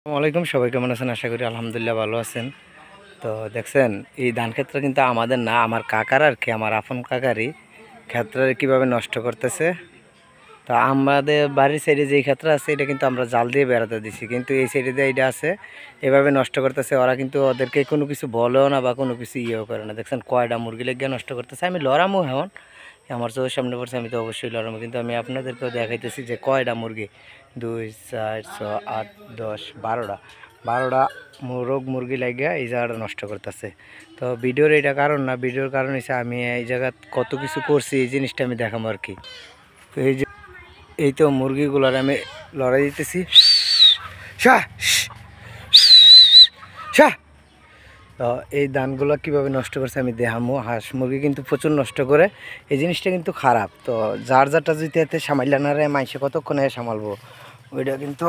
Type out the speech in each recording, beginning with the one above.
আসসালামাইকুম, সবাই কেমন আছেন? আশা করি আলহামদুলিল্লাহ ভালো আছেন। তো দেখছেন, এই ধান ক্ষেত্র কিন্তু আমাদের না, আমার কাকার আর কি, আমার আপন কাকারই ক্ষেত্রে কীভাবে নষ্ট করতেছে। তো আমাদের বাড়ির সাইডে যেই ক্ষেত্র আছে এটা কিন্তু আমরা জাল দিয়ে বেড়াতে দিছি, কিন্তু এই সাইডে দিয়ে এটা আছে এভাবে নষ্ট করতেছে। ওরা কিন্তু ওদেরকে কোনো কিছু বলেও না বা কোনো কিছু ইয়েও করে না। দেখছেন কয়টা মুরগি লেগে নষ্ট করতেছে। আমি লড়ামো এখন, আমার চোখের সামনে পড়ছে, আমি তো অবশ্যই লড়ামো, কিন্তু আমি আপনাদেরকেও দেখাইতেছি যে কয়টা মুরগি, 2, 4, 6, 8, 10, 12টা মোরগ মুরগি লাগিয়া এই জায়গাটা নষ্ট করতেছে। তো ভিডিওর এটা কারণ না, ভিডিওর কারণ হচ্ছে আমি এই জায়গা কত কিছু করছি, এই জিনিসটা আমি দেখাবো আর কি। তো এই তো মুরগিগুলোর আমি লড়াই দিতেছি। তো এই ধানগুলো কীভাবে নষ্ট করছে আমি দেখামো। হাঁস মুরগি কিন্তু প্রচুর নষ্ট করে, এই জিনিসটা কিন্তু খারাপ। তো যার যারটা যদি এতে সামাইলে না রে, মাইসে কতক্ষণে সামালবো, ওইটা কিন্তু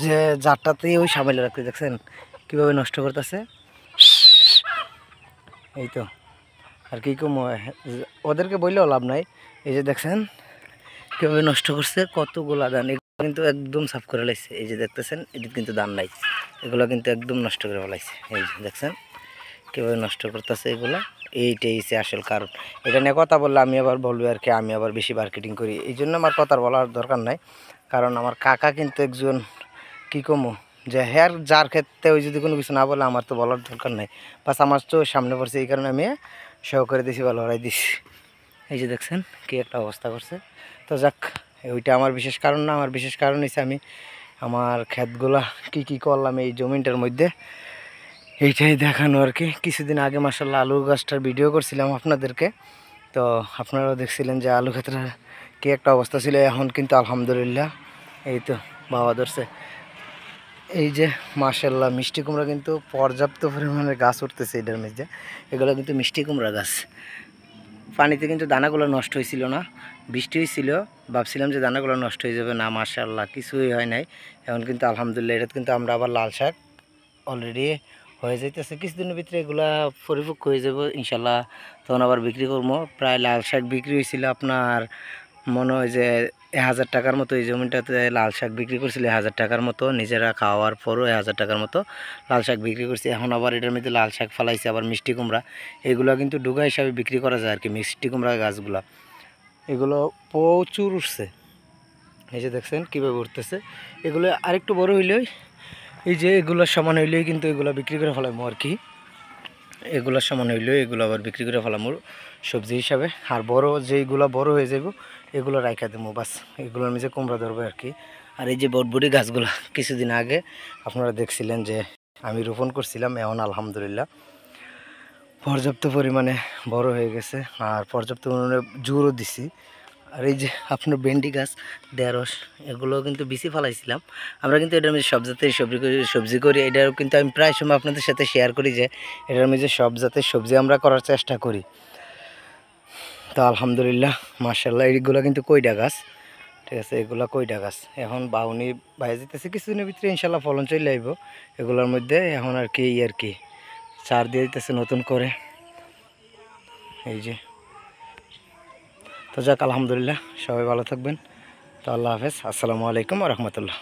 যে যারটাতেই ওই সামাইলে রাখতে। দেখছেন কীভাবে নষ্ট করতেছে। এই তো আর কি কম, ওদেরকে বললেও লাভ নাই। এই যে দেখছেন কীভাবে নষ্ট করছে, কতগুলা ধান এগুলো কিন্তু একদম সাফ করে লাইছে। এই যে দেখতেছেন এটা কিন্তু ধান নাই, এগুলো কিন্তু একদম নষ্ট করে ফেলাইছে। এই যে দেখছেন কীভাবে নষ্ট করতেছে এগুলো। এইটাই হচ্ছে আসল কারণ। এটা নিয়ে কথা বললে আমি আবার বলবো আর কি আমি আবার বেশি মার্কেটিং করি, এই জন্য আমার কথার বলার দরকার নাই। কারণ আমার কাকা কিন্তু একজন কী কমো, যে হ্যার যার ক্ষেত্রে ওই যদি কোনো কিছু না বলে আমার তো বলার দরকার নাই। বাস আমার তো সামনে পড়ছে, এই কারণে আমি সেও করে দিছি বা লড়াই দিছি। এই যে দেখছেন কী একটা অবস্থা করছে। তো যাক, ওইটা আমার বিশেষ কারণ না। আমার বিশেষ কারণ হচ্ছে আমি আমার ক্ষেতগুলা কি করলাম এই জমিটার মধ্যে, এইটাই দেখানো আর কি। কিছুদিন আগে মাশাআল্লাহ আলু গাছটার ভিডিও করছিলাম আপনাদেরকে, তো আপনারাও দেখছিলেন যে আলু ক্ষেতের কী একটা অবস্থা ছিল। এখন কিন্তু আলহামদুলিল্লাহ এই তো বাবা ধরছে। এই যে মাশাআল্লাহ মিষ্টি কুমড়া কিন্তু পর্যাপ্ত পরিমাণে গাছ উঠতেছে এটার মধ্যে। এগুলো কিন্তু মিষ্টি কুমড়া গাছ। পানিতে কিন্তু দানাগুলো নষ্ট হয়েছিল না, বৃষ্টি হয়েছিল, ভাবছিলাম যে দানাগুলো নষ্ট হয়ে যাবে, না মাশাআল্লাহ কিছুই হয় নাই। এখন কিন্তু আলহামদুলিল্লাহ এটা কিন্তু আমরা আবার লাল শাক অলরেডি হয়ে যাইতেছে। কিছুদিনের ভিতরে এগুলা পরিপক্ক হয়ে যাব ইনশাল্লাহ, তখন আবার বিক্রি করবো। প্রায় লাল শাক বিক্রি হয়েছিল আপনার মনে হয় যে 1000 টাকার মতো। এই জমিটাতে লাল শাক বিক্রি করছিল 1000 টাকার মতো, নিজেরা খাওয়ার পরও 1000 টাকার মতো লাল শাক বিক্রি করছে। এখন আবার এটার মধ্যে লাল শাক ফালাইছে, আবার মিষ্টি কুমড়া, এগুলো কিন্তু ডুগা হিসাবে বিক্রি করা যায় আর কি। মিষ্টি কুমড়া গাছগুলা এগুলো প্রচুর উঠছে। এই যে দেখছেন কীভাবে উঠতেছে। এগুলো আরেকটু বড় হইলেই, এই যে এগুলোর সমান হইলেই কিন্তু এগুলো বিক্রি করে ফেলামো আর কি। এগুলোর সমান হইলেই এগুলো আবার বিক্রি করে ফেলামো সবজি হিসাবে। আর বড় যেইগুলো বড় হয়ে যাব এগুলো রাইখা দেবো, বাস এগুলোর মধ্যে কুমড়া ধরবে আর কি। আর এই যে বটবটি গাছগুলো কিছুদিন আগে আপনারা দেখছিলেন যে আমি রোপণ করছিলাম, এখন আলহামদুলিল্লাহ পর্যাপ্ত পরিমাণে বড় হয়ে গেছে আর পর্যাপ্ত পরিমাণে জোরও দিছি। আর এই যে আপনার ভেন্ডি গাছ, ঢেঁড়স, এগুলো কিন্তু বেশি ফেলাইছিলাম। আমরা কিন্তু এটার মধ্যে সব জাতের সবজি করি। এটাও কিন্তু আমি প্রায় সময় আপনাদের সাথে শেয়ার করি যে এটার মধ্যে সব জাতের সবজি আমরা করার চেষ্টা করি। তো আলহামদুলিল্লাহ মাশাআল্লাহ এইগুলো কিন্তু কইডা গাছ, ঠিক আছে, এগুলো কইডা গাছ। এখন বাউনি বাইরে যেতেছে, কিছুদিনের ভিতরে ইনশাল্লাহ ফলন চলে আইব এগুলোর মধ্যে। এখন আর কি চার দিয়ে দিতেছে নতুন করে। এই যে তো যাক আলহামদুলিল্লাহ, সবাই ভালো থাকবেন। তো আল্লাহ হাফেজ, আসসালামু আলাইকুম ওয়া রাহমাতুল্লাহ।